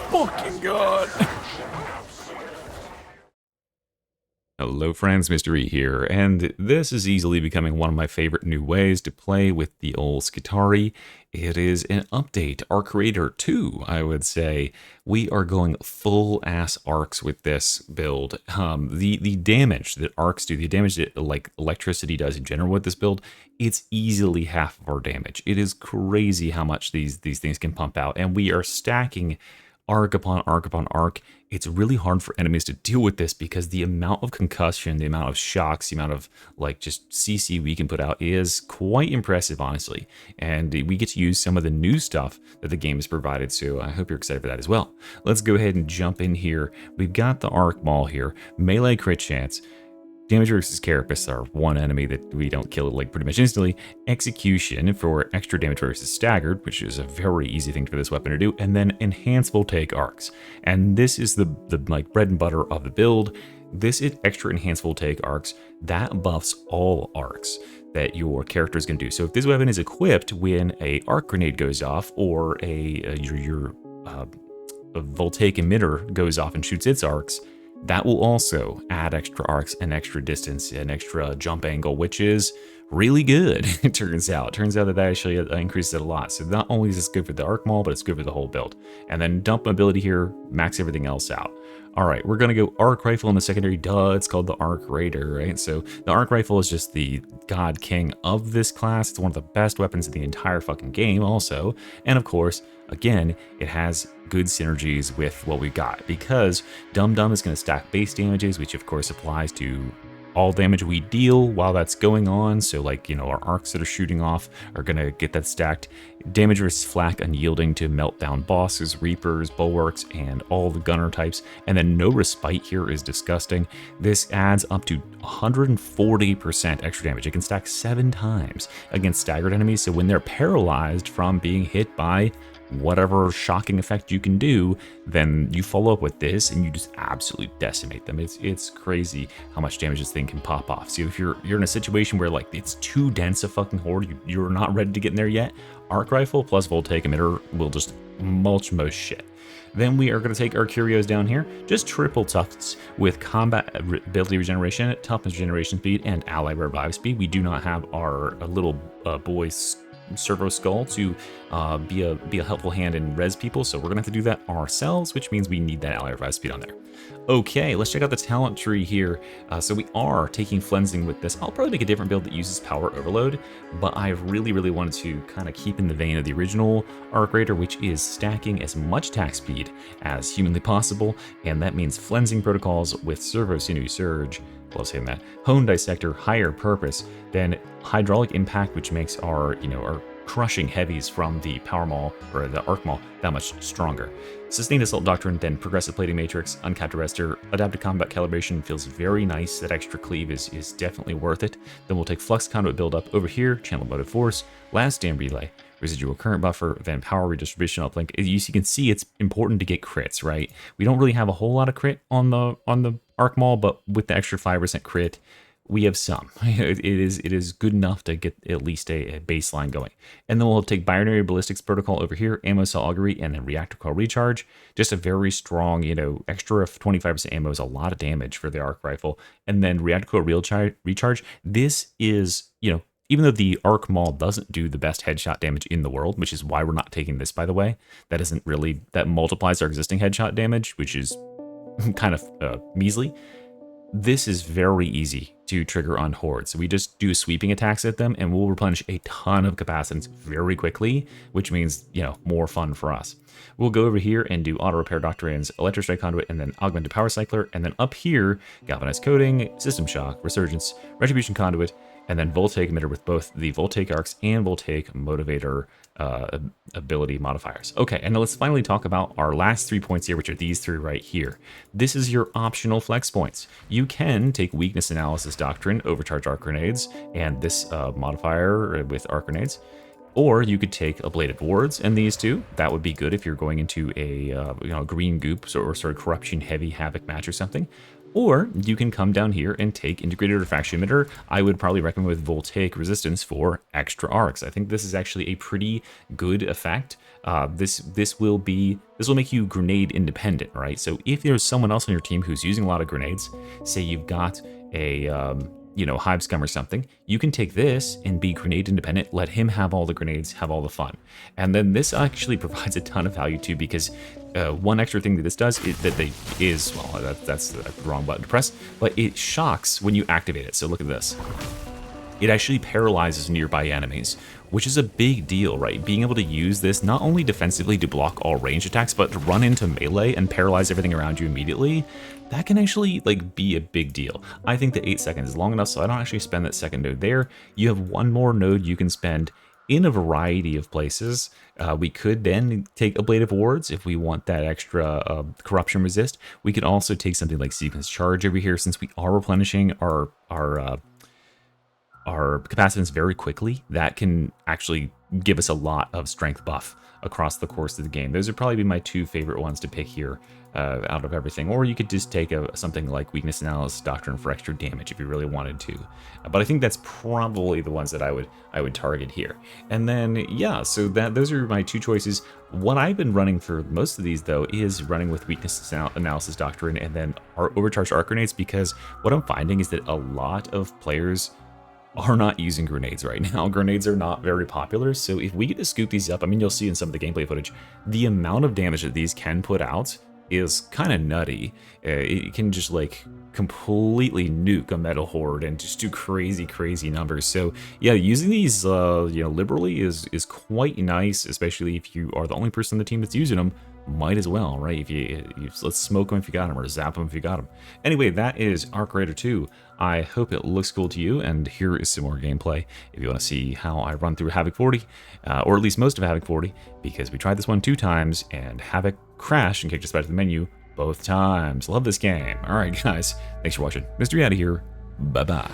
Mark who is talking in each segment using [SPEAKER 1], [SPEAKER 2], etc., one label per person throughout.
[SPEAKER 1] Fucking god. Hello friends, Mystery here, and this is easily becoming one of my favorite new ways to play with the old Skitarii. It is an update, Arc Raider 2, I would say. We are going full ass arcs with this build. The damage that arcs do, the damage that like electricity does in general with this build, it's easily half of our damage. It is crazy how much these things can pump out, and we are stacking arc upon arc upon arc. It's really hard for enemies to deal with this because the amount of concussion, the amount of shocks, the amount of like just CC we can put out is quite impressive, honestly. And we get to use some of the new stuff that the game has provided, so I hope you're excited for that as well. Let's go ahead and jump in here. We've got the arc maul here, melee crit chance, damage versus carapace are one enemy that we don't kill like pretty much instantly. Execution for extra damage versus staggered, which is a very easy thing for this weapon to do. And then enhance voltaic arcs. And this is the like bread and butter of the build. This is extra enhanced voltaic arcs that buffs all arcs that your character is going to do. So if this weapon is equipped when a arc grenade goes off, or your voltaic emitter goes off and shoots its arcs, that will also add extra arcs and extra distance and extra jump angle, which is really good, it turns out. It turns out that actually increases it a lot. So not only is this good for the arc maul, but it's good for the whole build. And then dump ability here, max everything else out. All right, we're going to go arc rifle in the secondary. Duh, it's called the Arc Raider, right? So the arc rifle is just the god king of this class. It's one of the best weapons in the entire fucking game also. And of course, again, it has good synergies with what we got, because Dum Dum is going to stack base damages, which of course applies to all damage we deal while that's going on. So like, you know, our arcs that are shooting off are going to get that stacked. Damage versus flak unyielding to meltdown bosses, reapers, bulwarks, and all the gunner types. And then no respite here is disgusting. This adds up to 140% extra damage. It can stack 7 times against staggered enemies. So when they're paralyzed from being hit by whatever shocking effect you can do, then you follow up with this and you just absolutely decimate them. It's crazy how much damage this thing can pop off. So if you're in a situation where like it's too dense a fucking horde, you're not ready to get in there yet, arc rifle plus voltaic emitter will just mulch most shit. Then we are going to take our curios down here, just triple tufts with combat ability regeneration, toughness regeneration speed, and ally revive speed. We do not have our little boy's servo skull to be a helpful hand and res people, so we're gonna have to do that ourselves, which means we need that ally revive speed on there. Okay, let's check out the talent tree here. So we are taking flensing with this. I'll probably make a different build that uses power overload, but I really wanted to kind of keep in the vein of the original Arc Raider, which is stacking as much attack speed as humanly possible, and that means flensing protocols with servo sinew surge, love saying that, hone dissector, higher purpose, then hydraulic impact, which makes our, you know, our crushing heavies from the power maul or the arc maul that much stronger. Sustained assault doctrine, then progressive plating matrix, uncapped arrestor, adaptive combat calibration feels very nice. That extra cleave is definitely worth it. Then we'll take flux conduit build up over here, channel motive force, last stand relay, residual current buffer, then power redistribution uplink. As you can see, it's important to get crits, right? We don't really have a whole lot of crit on the arc maul, but with the extra 5% crit, we have some. It is good enough to get at least a baseline going. And then we'll take binary ballistics protocol over here, ammo cell augury, and then reactor coil recharge. Just a very strong, extra 25% ammo is a lot of damage for the arc rifle. And then reactor coil recharge. This is, even though the arc maul doesn't do the best headshot damage in the world, which is why we're not taking this, by the way, that multiplies our existing headshot damage, which is kind of measly. This is very easy to trigger on hordes. We just do sweeping attacks at them and we'll replenish a ton of capacitance very quickly, which means, more fun for us. We'll go over here and do auto repair doctrines, electrostrike conduit, and then augmented power cycler. And then up here, galvanized coating, system shock, resurgence, retribution conduit, and then voltaic emitter with both the voltaic arcs and voltaic motivator ability modifiers. Okay, and now let's finally talk about our last 3 points here, which are these 3 right here. This is your optional flex points. You can take weakness analysis doctrine, overcharge arc grenades, and this modifier with arc grenades. Or you could take ablative wards and these two. That would be good if you're going into a green goop or sort of corruption heavy havoc match or something. Or you can come down here and take integrated refraction emitter. I would probably recommend with voltaic resistance for extra arcs. I think this is actually a pretty good effect. This will make you grenade independent, right? So if there's someone else on your team who's using a lot of grenades, say you've got a hive scum or something, you can take this and be grenade independent, let him have all the grenades, have all the fun. And then this actually provides a ton of value too, because one extra thing that this does is that's the wrong button to press, but it shocks when you activate it. So look at this. It actually paralyzes nearby enemies, which is a big deal, right? Being able to use this not only defensively to block all range attacks, but to run into melee and paralyze everything around you immediately, that can actually be a big deal. I think that 8 seconds is long enough, so I don't actually spend that second node there. You have one more node you can spend in a variety of places. We could then take ablative wards if we want that extra corruption resist. We could also take something like sequence charge over here, since we are replenishing our capacitance very quickly. That can actually give us a lot of strength buff across the course of the game. Those would probably be my 2 favorite ones to pick here out of everything. Or you could just take something like weakness analysis doctrine for extra damage if you really wanted to. But I think that's probably the ones that I would target here. And then so those are my 2 choices. What I've been running for most of these though is running with weakness analysis doctrine and then our overcharged arc grenades, because what I'm finding is that a lot of players are not using grenades right now. Grenades are not very popular, so if we get to scoop these up, you'll see in some of the gameplay footage, the amount of damage that these can put out is kind of nutty. It can just completely nuke a metal horde and just do crazy numbers. So yeah, using these liberally is quite nice, especially if you are the only person on the team that's using them. Might as well, right? If you let's smoke them if you got them, or zap them if you got them. Anyway, that is Arc Raider 2. I hope it looks cool to you, and here is some more gameplay if you want to see how I run through Havoc 40, or at least most of Havoc 40, because we tried this one 2 times, and Havoc crashed and kicked us back to the menu both times. Love this game. All right, guys, thanks for watching. Mystery out of here. Bye-bye.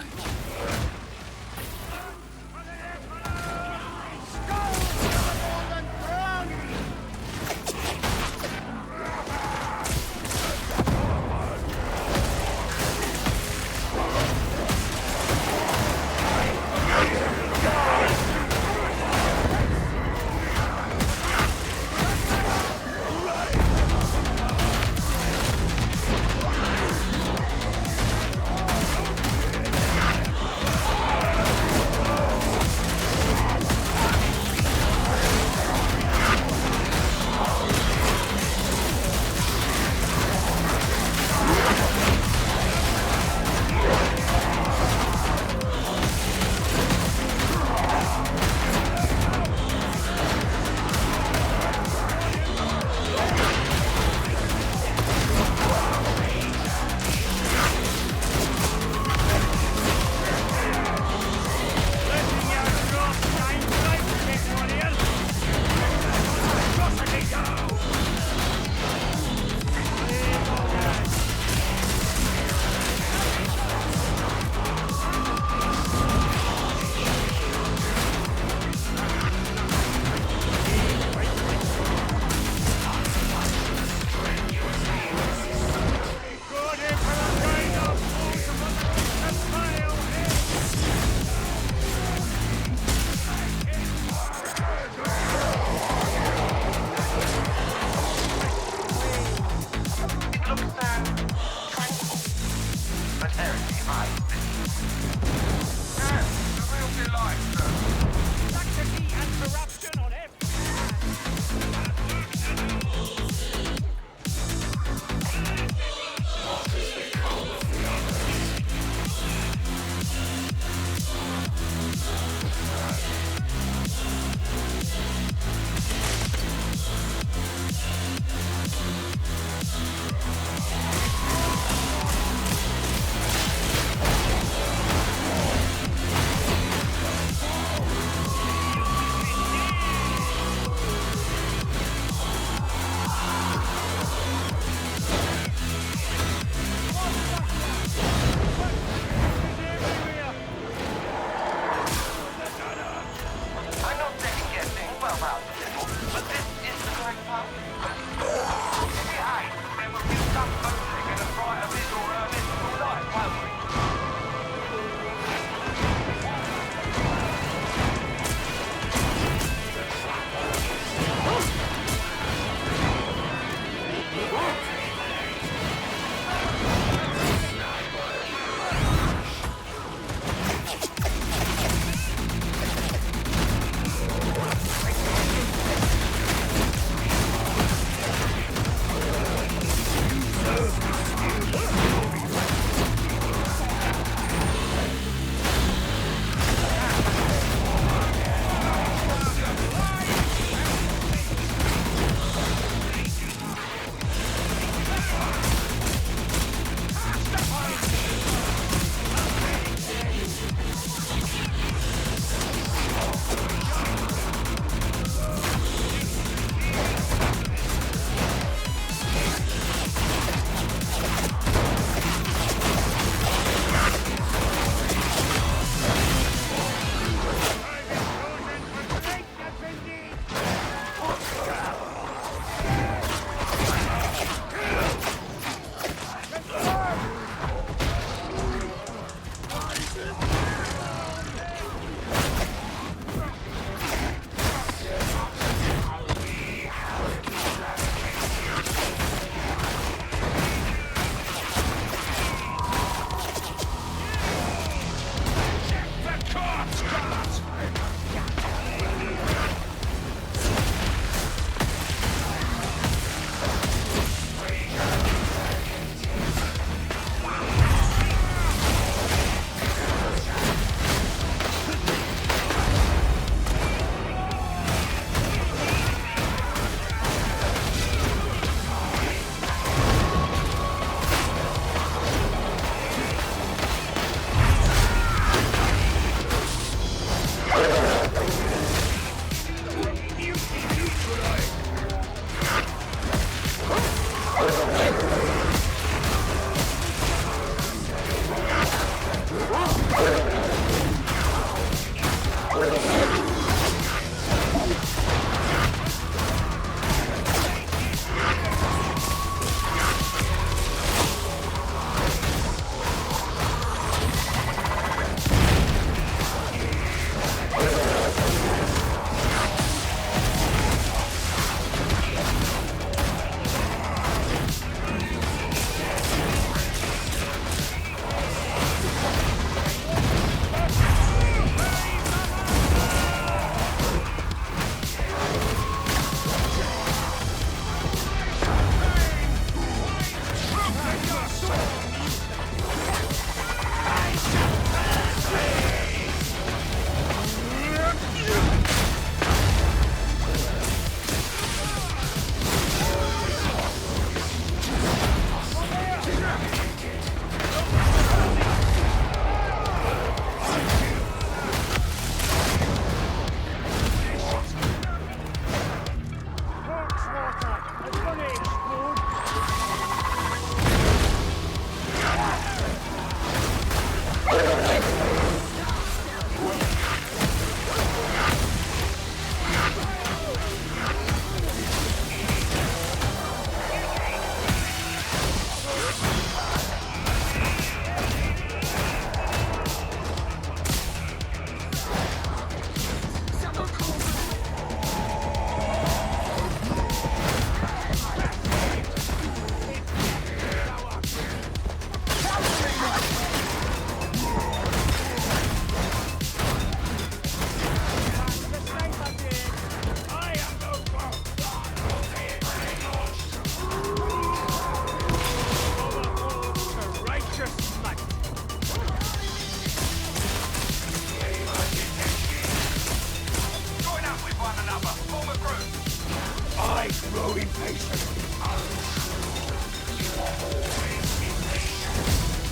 [SPEAKER 2] impatient.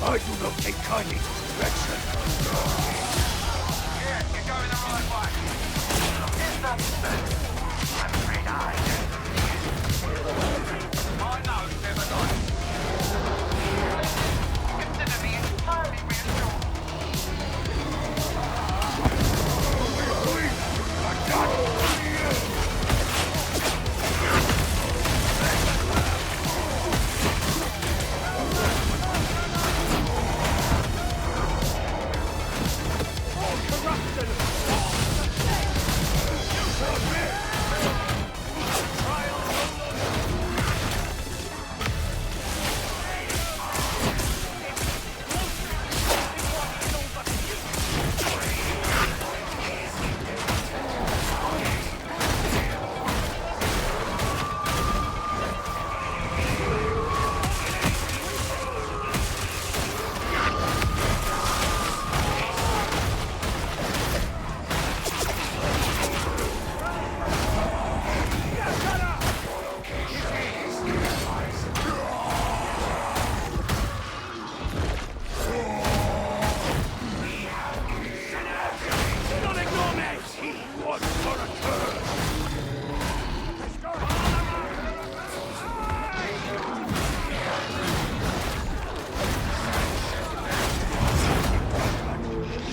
[SPEAKER 2] I do not take kindly to perfection.
[SPEAKER 3] Yeah, you're going the right way. Here's the... I'm afraid I know it's never nice. Consider me entirely reassured.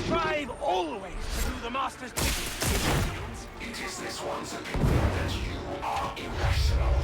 [SPEAKER 2] Strive always to do the master's bidding.
[SPEAKER 4] It is this one's opinion that you are irrational.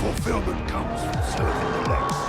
[SPEAKER 2] Fulfillment comes from serving the less.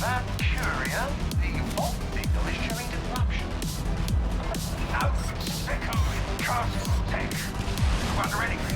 [SPEAKER 3] That courier, the vault signal is showing disruption. Out, sicko with cast tech. Squad ready.